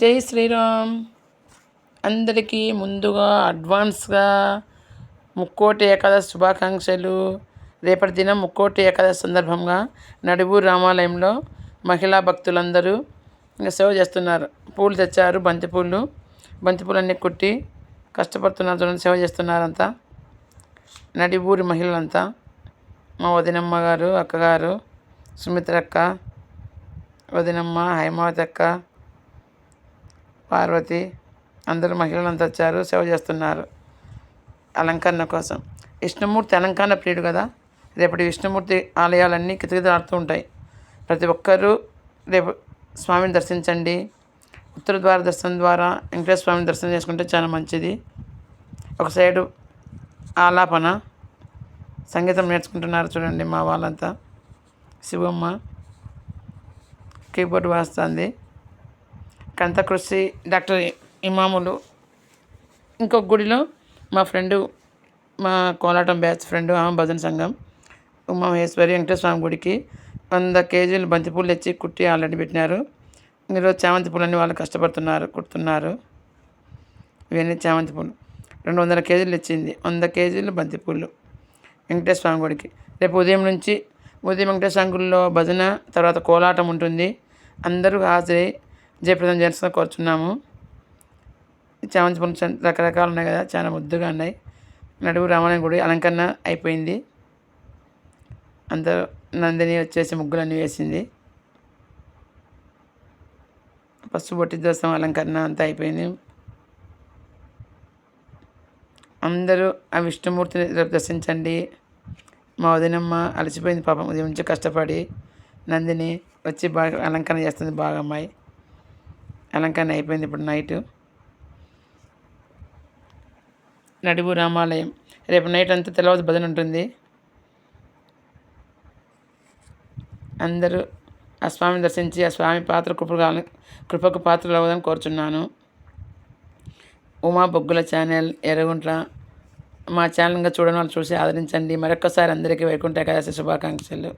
జై శ్రీరామ్. అందరికీ ముందుగా అడ్వాన్స్గా ముక్కోటి ఏకాదశి శుభాకాంక్షలు. రేపటి దినం ముక్కోటి ఏకాదశి సందర్భంగా నడువూరు రామాలయంలో మహిళా భక్తులందరూ సేవ చేస్తున్నారు. పూలు తెచ్చారు, బంతిపూలన్నీ కుట్టి కష్టపడుతున్నారు. చూడండి, సేవ చేస్తున్నారంతా నడివూరి మహిళలంతా. మా వదినమ్మ గారు, అక్కగారు, సుమిత్రక్క, వదినమ్మ, హైమావతి అక్క, పార్వతి, అందరూ మహిళలంతా వచ్చారు, సేవ చేస్తున్నారు అలంకరణ కోసం. విష్ణుమూర్తి అలంకరణ ప్రియుడు కదా. రేపటి విష్ణుమూర్తి ఆలయాలన్నీ కితకితలాడుతూ ఉంటాయి. ప్రతి ఒక్కరూ రేపు స్వామిని దర్శించండి. ఉత్తర ద్వార దర్శనం ద్వారా వెంకటేశ్వర స్వామిని దర్శనం చేసుకుంటే చాలా మంచిది. ఒక సైడు ఆలాపన సంగీతం నేర్చుకుంటున్నారు చూడండి మా వాళ్ళంతా. శివమ్మ కీబోర్డ్ వాస్తుంది. కంఠకృషి డాక్టర్ ఇమాములు. ఇంకొక గుడిలో మా ఫ్రెండు, మా కోలాటం బ్యాచ్ ఫ్రెండు, ఆమె భజన సంఘం ఉమామహేశ్వరి వెంకటేశ్వర స్వామి గుడికి 100 కేజీలు బంతిపూలు తెచ్చి కుట్టి ఆల్రెడీ పెట్టినారు. ఈరోజు చామంతి పూలన్నీ వాళ్ళు కష్టపడుతున్నారు, కుడుతున్నారు. ఇవన్నీ చామంతి పూలు 200 కేజీలు ఇచ్చింది. 100 కేజీలు బంతిపూలు వెంకటేశ్వర స్వామి గుడికి. రేపు ఉదయం వెంకటేశ్వర స్వామి గుడిలో భజన, తర్వాత కోలాటం ఉంటుంది. అందరూ హాజరై జయప్రదం చేయాల్సిన కోరుచున్నాము. చామంతి పూలు రకరకాలు ఉన్నాయి కదా, చాలా ముద్దుగా ఉన్నాయి. నడువు రామాలయం గుడి అలంకరణ అయిపోయింది. అందరూ నందిని వచ్చేసి ముగ్గులన్నీ వేసింది. పసుపు బొట్టి దోసం అలంకరణ అంతా అయిపోయింది. అందరూ ఆ విష్ణుమూర్తిని దర్శించండి. మా వదినమ్మ అలసిపోయింది పాపం, ఉదయం నుంచి కష్టపడి. నందిని వచ్చి బాగా అలంకరణ చేస్తుంది, బాగా అమ్మాయి. అలంకరణ అయిపోయింది. ఇప్పుడు నైటు నడువు రామాలయం. రేపు నైట్ అంతా తెల్లవారు భజన ఉంటుంది. అందరూ ఆ స్వామిని దర్శించి ఆ స్వామి కృపకు పాత్రలు అవ్వదని కోరుచున్నాను. ఉమా బొగ్గుల ఛానల్, ఎర్రగుంట్ల. మా ఛానల్ ఇంకా చూడని వాళ్ళు చూసి ఆదరించండి. మరొక్కసారి అందరికీ వైకుంఠ ఏకాదశి శుభాకాంక్షలు.